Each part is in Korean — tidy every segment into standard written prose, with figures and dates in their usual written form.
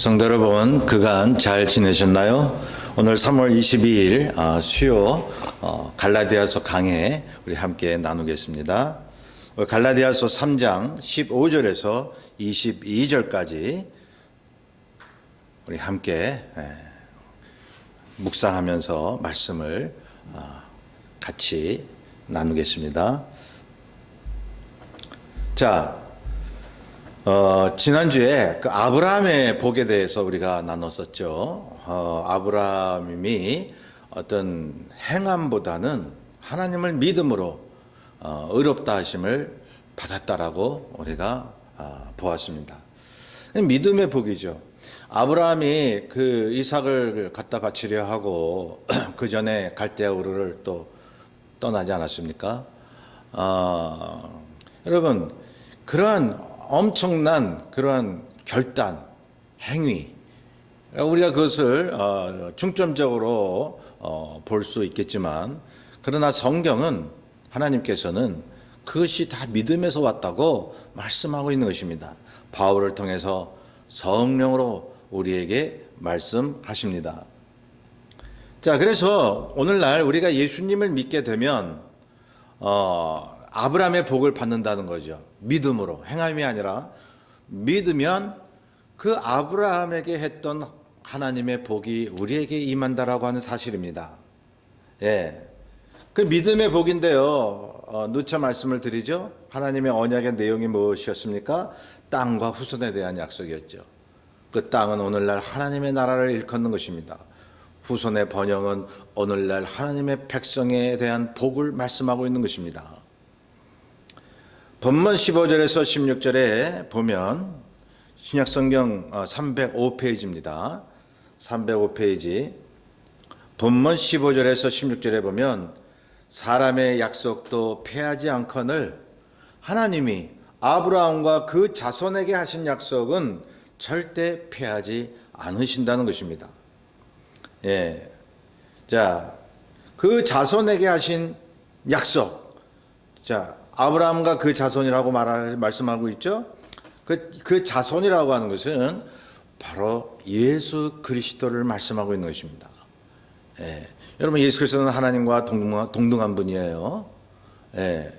성도 여러분, 그간 잘 지내셨나요? 오늘 3월 22일 수요 갈라디아서 강해 우리 함께 나누겠습니다. 갈라디아서 3장 15절에서 22절까지 우리 함께 묵상하면서 말씀을 같이 나누겠습니다. 자, 지난주에 그 아브라함의 복에 대해서 우리가 나눴었죠. 아브라함이 어떤 행함보다는 하나님을 믿음으로 의롭다 하심을 받았다라고 우리가 보았습니다. 믿음의 복이죠. 아브라함이 그 이삭을 갖다 바치려 하고 그 전에 갈대아 우르를 또 떠나지 않았습니까? 여러분, 그러한 엄청난 그러한 결단, 행위, 우리가 그것을 중점적으로 볼 수 있겠지만, 그러나 성경은 하나님께서는 그것이 다 믿음에서 왔다고 말씀하고 있는 것입니다. 바울을 통해서 성령으로 우리에게 말씀하십니다. 자, 그래서 오늘날 우리가 예수님을 믿게 되면 아브라함의 복을 받는다는 거죠. 믿음으로, 행함이 아니라 믿으면 그 아브라함에게 했던 하나님의 복이 우리에게 임한다라고 하는 사실입니다. 예, 그 믿음의 복인데요. 누차 말씀을 드리죠. 하나님의 언약의 내용이 무엇이었습니까? 땅과 후손에 대한 약속이었죠. 그 땅은 오늘날 하나님의 나라를 일컫는 것입니다. 후손의 번영은 오늘날 하나님의 백성에 대한 복을 말씀하고 있는 것입니다. 본문 15절에서 16절에 보면 신약성경 305페이지입니다. 305페이지 본문 15절에서 16절에 보면 사람의 약속도 패하지 않거늘 하나님이 아브라함과 그 자손에게 하신 약속은 절대 패하지 않으신다는 것입니다. 예. 자, 그 자손에게 하신 약속. 자, 아브라함과 그 자손이라고 말씀하고 있죠. 그 자손이라고 하는 것은 바로 예수 그리스도를 말씀하고 있는 것입니다. 예. 여러분, 예수 그리스도는 하나님과 동등한 분이에요. 예.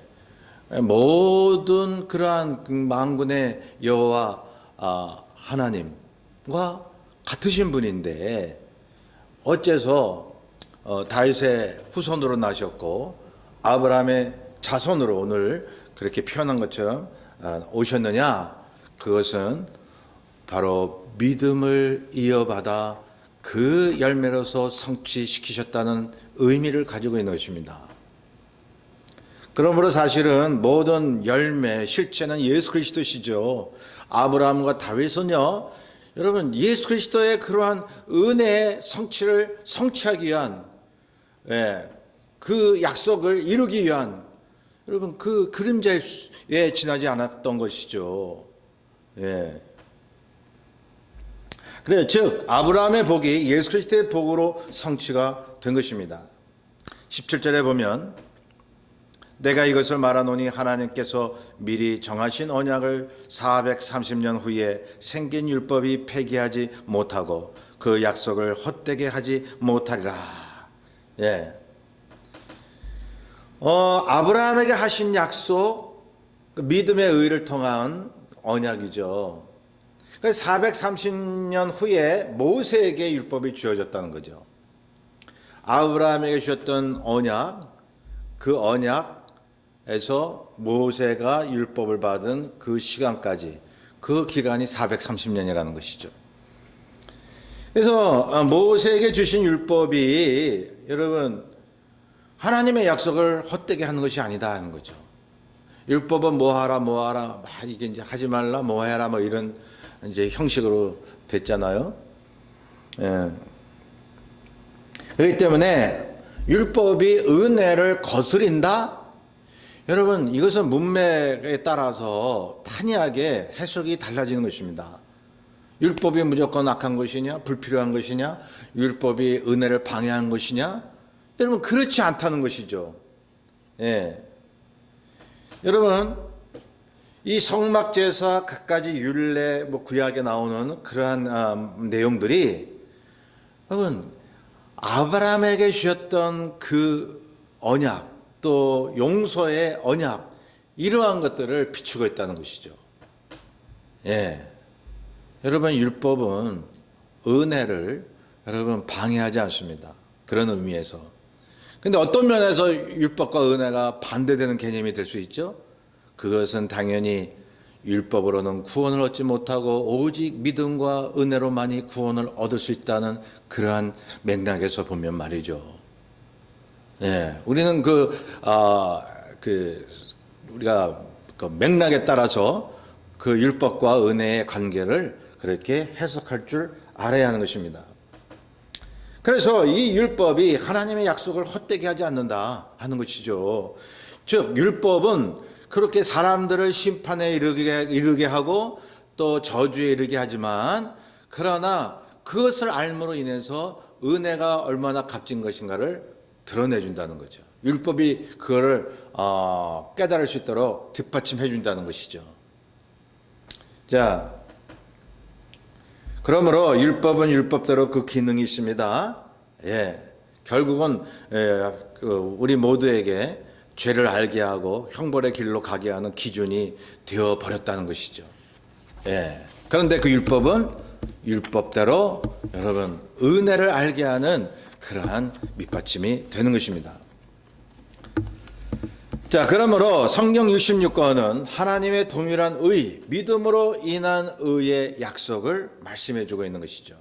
모든 그러한 만군의 여호와 하나님과 같으신 분인데 어째서 다윗의 후손으로 나셨고 아브라함의 자손으로 오늘 그렇게 표현한 것처럼 오셨느냐? 그것은 바로 믿음을 이어받아 그 열매로서 성취시키셨다는 의미를 가지고 있는 것입니다. 그러므로 사실은 모든 열매, 실체는 예수 그리스도시죠. 아브라함과 다윗은요, 여러분, 예수 그리스도의 그러한 은혜의 성취를 성취하기 위한, 그 약속을 이루기 위한, 여러분, 그 그림자에 지나지 않았던 것이죠. 예. 그래, 즉, 아브라함의 복이 예수 그리스도의 복으로 성취가 된 것입니다. 17절에 보면, 내가 이것을 말하노니 하나님께서 미리 정하신 언약을 430년 후에 생긴 율법이 폐기하지 못하고 그 약속을 헛되게 하지 못하리라. 예. 아브라함에게 하신 약속, 믿음의 의를 통한 언약이죠. 430년 후에 모세에게 율법이 주어졌다는 거죠. 아브라함에게 주셨던 언약, 그 언약에서 모세가 율법을 받은 그 시간까지, 그 기간이 430년이라는 것이죠. 그래서 모세에게 주신 율법이 여러분 하나님의 약속을 헛되게 하는 것이 아니다 하는 거죠. 율법은 뭐하라 막 이게 이제 하지 말라 뭐해라 뭐 이런 이제 형식으로 됐잖아요. 예. 그렇기 때문에 율법이 은혜를 거스린다? 여러분, 이것은 문맥에 따라서 판이하게 해석이 달라지는 것입니다. 율법이 무조건 악한 것이냐, 불필요한 것이냐, 율법이 은혜를 방해하는 것이냐? 여러분, 그렇지 않다는 것이죠. 예. 여러분, 이 성막 제사 갖가지 율례 구약에 나오는 그러한 내용들이 여러분 아브라함에게 주셨던 그 언약 또 용서의 언약 이러한 것들을 비추고 있다는 것이죠. 예, 여러분 율법은 은혜를 여러분 방해하지 않습니다. 그런 의미에서. 근데 어떤 면에서 율법과 은혜가 반대되는 개념이 될 수 있죠? 그것은 당연히 율법으로는 구원을 얻지 못하고 오직 믿음과 은혜로만이 구원을 얻을 수 있다는 그러한 맥락에서 보면 말이죠. 예, 우리는 우리가 그 맥락에 따라서 그 율법과 은혜의 관계를 그렇게 해석할 줄 알아야 하는 것입니다. 그래서 이 율법이 하나님의 약속을 헛되게 하지 않는다 하는 것이죠. 즉 율법은 그렇게 사람들을 심판에 이르게 하고 또 저주에 이르게 하지만 그러나 그것을 알므로 인해서 은혜가 얼마나 값진 것인가를 드러내준다는 거죠. 율법이 그거를 깨달을 수 있도록 뒷받침해 준다는 것이죠. 자, 그러므로 율법은 율법대로 그 기능이 있습니다. 예, 결국은 우리 모두에게 죄를 알게 하고 형벌의 길로 가게 하는 기준이 되어 버렸다는 것이죠. 예, 그런데 그 율법은 율법대로 여러분 은혜를 알게 하는 그러한 밑받침이 되는 것입니다. 자, 그러므로 성경 66권은 하나님의 동일한 의, 믿음으로 인한 의의 약속을 말씀해 주고 있는 것이죠.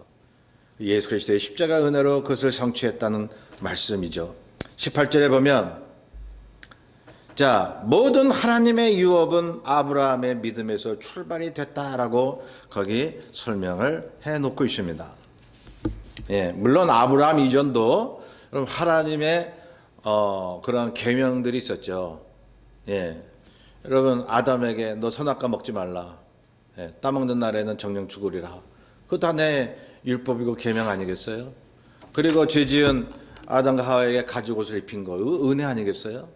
예수 그리스도의 십자가 은혜로 그것을 성취했다는 말씀이죠. 18절에 보면 자, 모든 하나님의 유업은 아브라함의 믿음에서 출발이 됐다라고 거기 설명을 해 놓고 있습니다. 예, 물론 아브라함 이전도 하나님의 그런 계명들이 있었죠. 예, 여러분 아담에게 너 선악과 먹지 말라. 예, 따먹는 날에는 정령 죽으리라. 그거 다 내 율법이고 계명 아니겠어요? 그리고 죄지은 아담과 하와에게 가죽옷을 입힌 거 은혜 아니겠어요?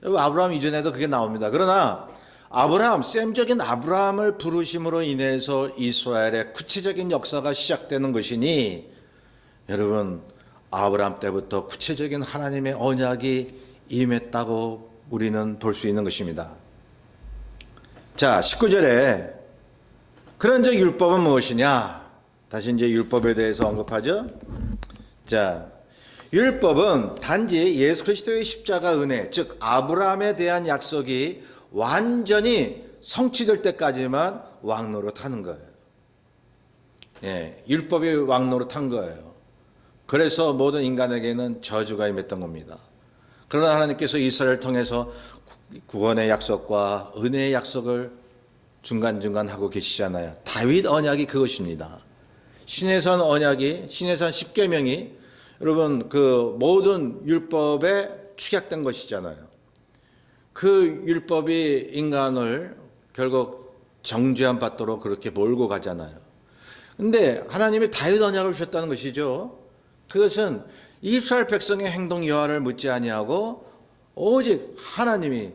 아브라함 이전에도 그게 나옵니다. 그러나 아브라함, 셈적인 아브라함을 부르심으로 인해서 이스라엘의 구체적인 역사가 시작되는 것이니 여러분 아브라함 때부터 구체적인 하나님의 언약이 임했다고 우리는 볼 수 있는 것입니다. 자, 19절에 그런즉 율법은 무엇이냐? 다시 이제 율법에 대해서 언급하죠. 자, 율법은 단지 예수 그리스도의 십자가 은혜, 즉 아브라함에 대한 약속이 완전히 성취될 때까지만 왕노릇하는 거예요. 예, 율법이 왕노릇한 거예요. 그래서 모든 인간에게는 저주가 임했던 겁니다. 그러나 하나님께서 이스라엘을 통해서 구원의 약속과 은혜의 약속을 중간중간 하고 계시잖아요. 다윗 언약이 그것입니다. 신해선 언약이, 신해선 십계명이 여러분 그 모든 율법에 축약된 것이잖아요. 그 율법이 인간을 결국 정죄함 받도록 그렇게 몰고 가잖아요. 근데 하나님이 다윗 언약을 주셨다는 것이죠. 그것은 이스라엘 백성의 행동 여하를 묻지 아니하고 오직 하나님이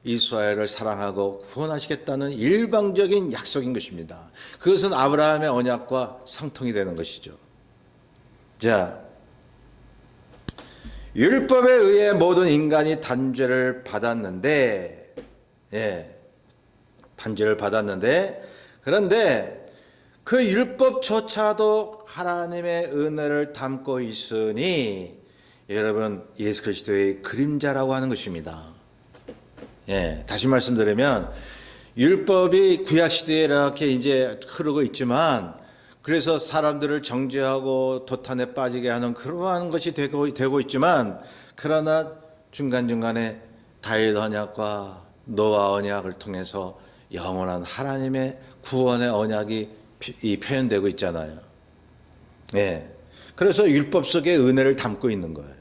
이스라엘을 사랑하고 구원하시겠다는 일방적인 약속인 것입니다. 그것은 아브라함의 언약과 상통이 되는 것이죠. 자, 율법에 의해 모든 인간이 단죄를 받았는데, 예, 단죄를 받았는데, 그런데 그 율법조차도 하나님의 은혜를 담고 있으니 여러분 예수 그리스도의 그림자라고 하는 것입니다. 예, 다시 말씀드리면 율법이 구약 시대에 이렇게 이제 흐르고 있지만 그래서 사람들을 정죄하고 도탄에 빠지게 하는 그러한 것이 되고 있지만 그러나 중간중간에 다윗 언약과 노아 언약을 통해서 영원한 하나님의 구원의 언약이 표현되고 있잖아요. 예, 그래서 율법 속에 은혜를 담고 있는 거예요.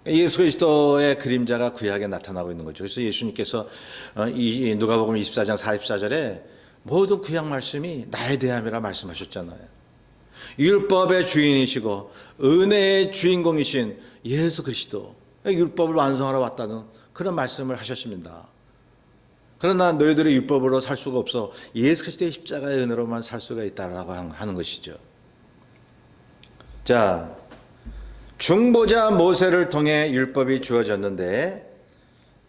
예수 그리스도의 그림자가 구약에 나타나고 있는 거죠. 그래서 예수님께서 누가복음 24장 44절에 모든 구약 말씀이 나에 대함이라 말씀하셨잖아요. 율법의 주인이시고 은혜의 주인공이신 예수 그리스도 율법을 완성하러 왔다는 그런 말씀을 하셨습니다. 그러나 너희들이 율법으로 살 수가 없어. 예수 그리스도의 십자가의 은혜로만 살 수가 있다라고 하는 것이죠. 자, 중보자 모세를 통해 율법이 주어졌는데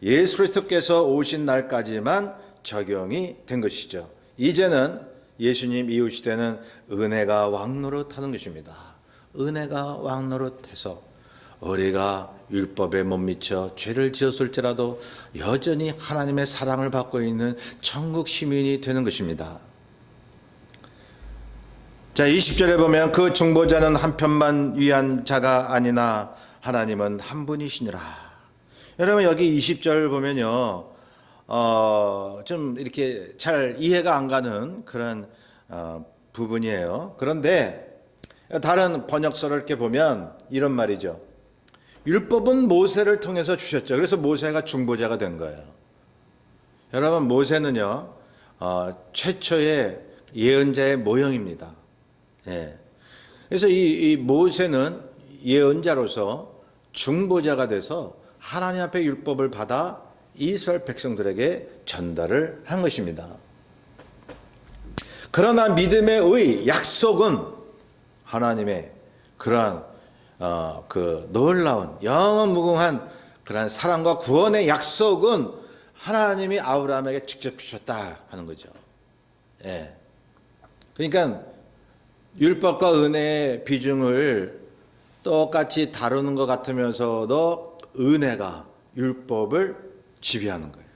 예수 그리스도께서 오신 날까지만 적용이 된 것이죠. 이제는 예수님 이후 시대는 은혜가 왕노릇하는 것입니다. 은혜가 왕노릇해서 우리가 율법에 못 미쳐 죄를 지었을지라도 여전히 하나님의 사랑을 받고 있는 천국 시민이 되는 것입니다. 자, 20절에 보면 그 중보자는 한편만 위한 자가 아니나 하나님은 한 분이시니라. 여러분 여기 20절 보면요, 좀 이렇게 잘 이해가 안 가는 그런 부분이에요. 그런데 다른 번역서를 이렇게 보면 이런 말이죠. 율법은 모세를 통해서 주셨죠. 그래서 모세가 중보자가 된 거예요. 여러분 모세는요, 최초의 예언자의 모형입니다. 예. 그래서 이 모세는 예언자로서 중보자가 돼서 하나님 앞에 율법을 받아 이스라엘 백성들에게 전달을 한 것입니다. 그러나 믿음의 의 약속은 하나님의 그러한 그 놀라운 영원 무궁한 그러한 사랑과 구원의 약속은 하나님이 아브라함에게 직접 주셨다 하는 거죠. 예. 그러니까 율법과 은혜의 비중을 똑같이 다루는 것 같으면서도 은혜가 율법을 지배하는 거예요.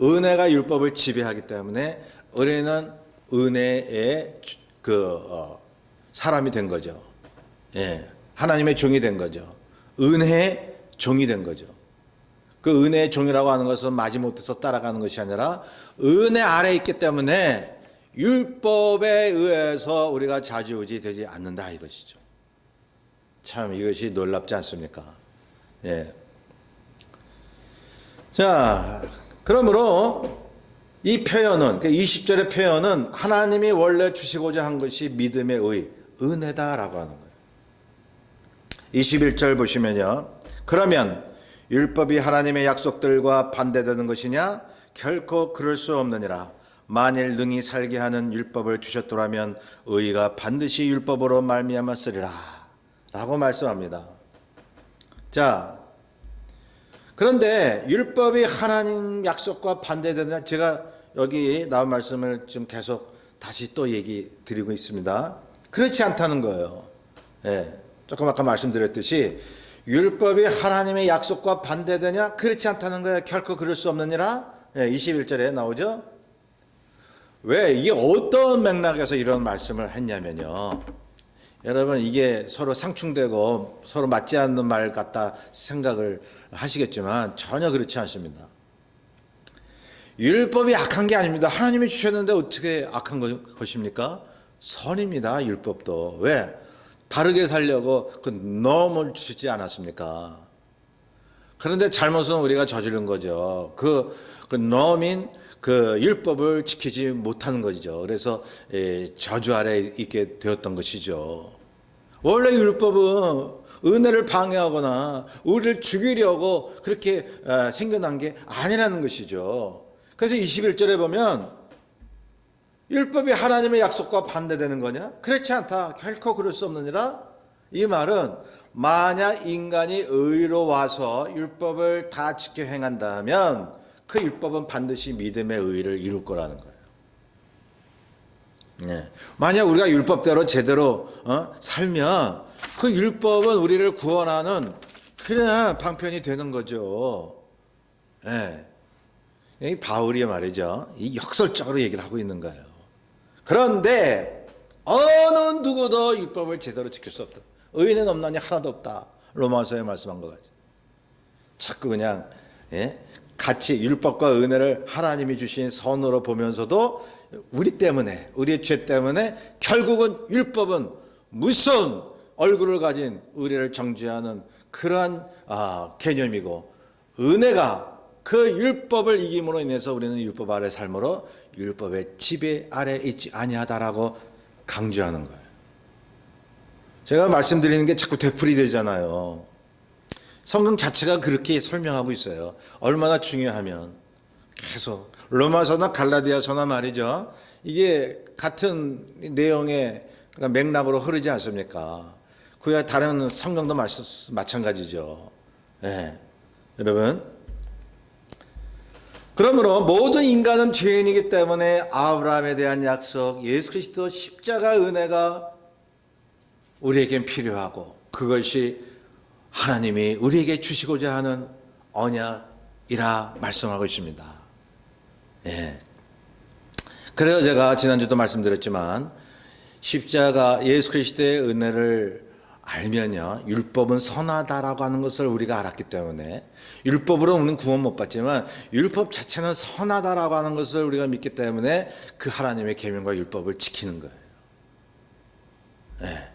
은혜가 율법을 지배하기 때문에 은혜는 은혜의 사람이 된 거죠. 예, 하나님의 종이 된 거죠. 은혜의 종이 된 거죠. 그 은혜의 종이라고 하는 것은 마지못해서 따라가는 것이 아니라 은혜 아래에 있기 때문에 율법에 의해서 우리가 좌지우지 되지 않는다 이것이죠. 참 이것이 놀랍지 않습니까? 예. 자, 그러므로 이 표현은, 20절의 표현은 하나님이 원래 주시고자 한 것이 믿음의 은혜다라고 하는 거예요. 21절 보시면요. 그러면 율법이 하나님의 약속들과 반대되는 것이냐? 결코 그럴 수 없느니라. 만일 능히 살게 하는 율법을 주셨더라면 의가 반드시 율법으로 말미암았으리라 라고 말씀합니다. 자, 그런데 율법이 하나님 약속과 반대되느냐? 제가 여기 나온 말씀을 좀 계속 다시 또 얘기 드리고 있습니다. 그렇지 않다는 거예요. 예, 조금 아까 말씀드렸듯이 율법이 하나님의 약속과 반대되냐? 그렇지 않다는 거예요. 결코 그럴 수 없느니라. 예, 21절에 나오죠. 왜? 이게 어떤 맥락에서 이런 말씀을 했냐면요. 여러분 이게 서로 상충되고 서로 맞지 않는 말 같다 생각을 하시겠지만 전혀 그렇지 않습니다. 율법이 악한 게 아닙니다. 하나님이 주셨는데 어떻게 악한 것입니까? 선입니다. 율법도. 왜? 바르게 살려고 그 넘을 주시지 않았습니까? 그런데 잘못은 우리가 저지른 거죠. 그 넘인 그 율법을 지키지 못하는 것이죠. 그래서 저주 아래 있게 되었던 것이죠. 원래 율법은 은혜를 방해하거나 우리를 죽이려고 그렇게 생겨난 게 아니라는 것이죠. 그래서 21절에 보면 율법이 하나님의 약속과 반대되는 거냐? 그렇지 않다. 결코 그럴 수 없느니라. 이 말은 만약 인간이 의로 와서 율법을 다 지켜 행한다면 그 율법은 반드시 믿음의 의를 이룰 거라는 거예요. 네. 만약 우리가 율법대로 제대로 살면 그 율법은 우리를 구원하는 그냥 방편이 되는 거죠. 네. 이 바울이 말이죠. 이 역설적으로 얘기를 하고 있는 거예요. 그런데 어느 누구도 율법을 제대로 지킬 수 없다. 의인은 없나니 하나도 없다. 로마서에 말씀한 것 같죠. 자꾸 그냥 같이 율법과 은혜를 하나님이 주신 선으로 보면서도 우리 때문에, 우리의 죄 때문에 결국은 율법은 무서운 얼굴을 가진 우리를 정죄하는 그러한 개념이고, 은혜가 그 율법을 이김으로 인해서 우리는 율법 아래 삶으로 율법의 지배 아래 있지 아니하다라고 강조하는 거예요. 제가 말씀드리는 게 자꾸 되풀이 되잖아요. 성경 자체가 그렇게 설명하고 있어요. 얼마나 중요하면 계속 로마서나 갈라디아서나 말이죠. 이게 같은 내용의 그런 맥락으로 흐르지 않습니까? 그야 다른 성경도 마찬가지죠. 예. 여러분, 그러므로 모든 인간은 죄인이기 때문에 아브라함에 대한 약속, 예수 그리스도 십자가 은혜가 우리에겐 필요하고, 그것이 하나님이 우리에게 주시고자 하는 언약이라 말씀하고 있습니다. 예. 그래서 제가 지난주도 말씀드렸지만 십자가 예수 그리스도의 은혜를 알면요, 율법은 선하다라고 하는 것을 우리가 알았기 때문에, 율법으로 우리는 구원 못 받지만 율법 자체는 선하다라고 하는 것을 우리가 믿기 때문에 그 하나님의 계명과 율법을 지키는 거예요. 예.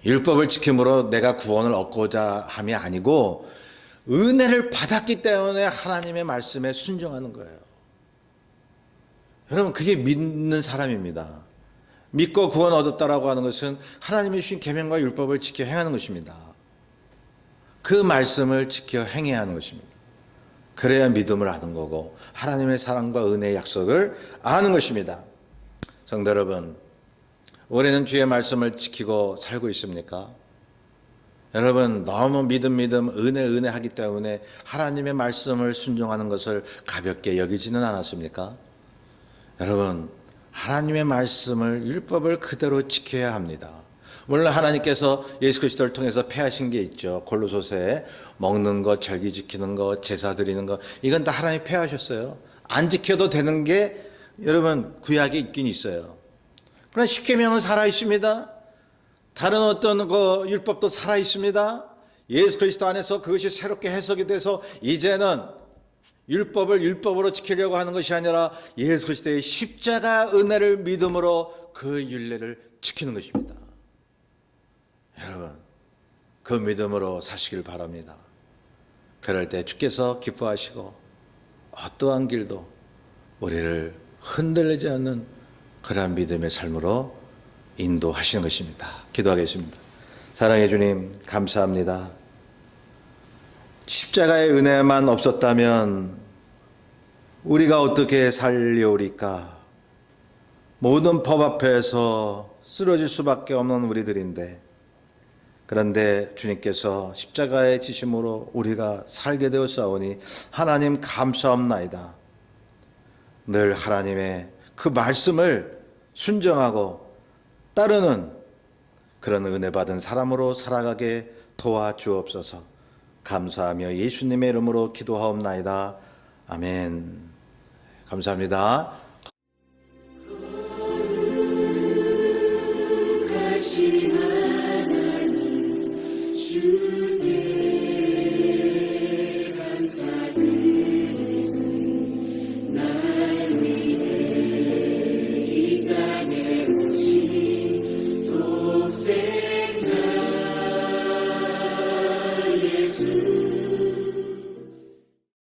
율법을 지킴으로 내가 구원을 얻고자 함이 아니고 은혜를 받았기 때문에 하나님의 말씀에 순종하는 거예요. 여러분, 그게 믿는 사람입니다. 믿고 구원 얻었다라고 하는 것은 하나님이 주신 계명과 율법을 지켜 행하는 것입니다. 그 말씀을 지켜 행해야 하는 것입니다. 그래야 믿음을 하는 거고 하나님의 사랑과 은혜의 약속을 아는 것입니다. 성도 여러분, 올해는 주의 말씀을 지키고 살고 있습니까? 여러분, 너무 믿음 은혜 하기 때문에 하나님의 말씀을 순종하는 것을 가볍게 여기지는 않았습니까? 여러분, 하나님의 말씀을, 율법을 그대로 지켜야 합니다. 물론 하나님께서 예수 그리스도를 통해서 폐하신 게 있죠. 골로새서에 먹는 것, 절기 지키는 것, 제사 드리는 것, 이건 다 하나님이 폐하셨어요. 안 지켜도 되는 게 여러분 구약에 있긴 있어요. 그러나 십계명은 살아 있습니다. 다른 어떤 그 율법도 살아 있습니다. 예수 그리스도 안에서 그것이 새롭게 해석이 돼서 이제는 율법을 율법으로 지키려고 하는 것이 아니라 예수 그리스도의 십자가 은혜를 믿음으로 그 율례를 지키는 것입니다. 여러분, 그 믿음으로 사시길 바랍니다. 그럴 때 주께서 기뻐하시고 어떠한 길도 우리를 흔들리지 않는 그러한 믿음의 삶으로 인도하시는 것입니다. 기도하겠습니다. 사랑해 주님, 감사합니다. 십자가의 은혜만 없었다면 우리가 어떻게 살려오리까? 모든 법 앞에서 쓰러질 수밖에 없는 우리들인데, 그런데 주님께서 십자가의 지심으로 우리가 살게 되었사오니 하나님 감사합나이다. 늘 하나님의 그 말씀을 순종하고 따르는 그런 은혜 받은 사람으로 살아가게 도와주옵소서. 감사하며 예수님의 이름으로 기도하옵나이다. 아멘. 감사합니다.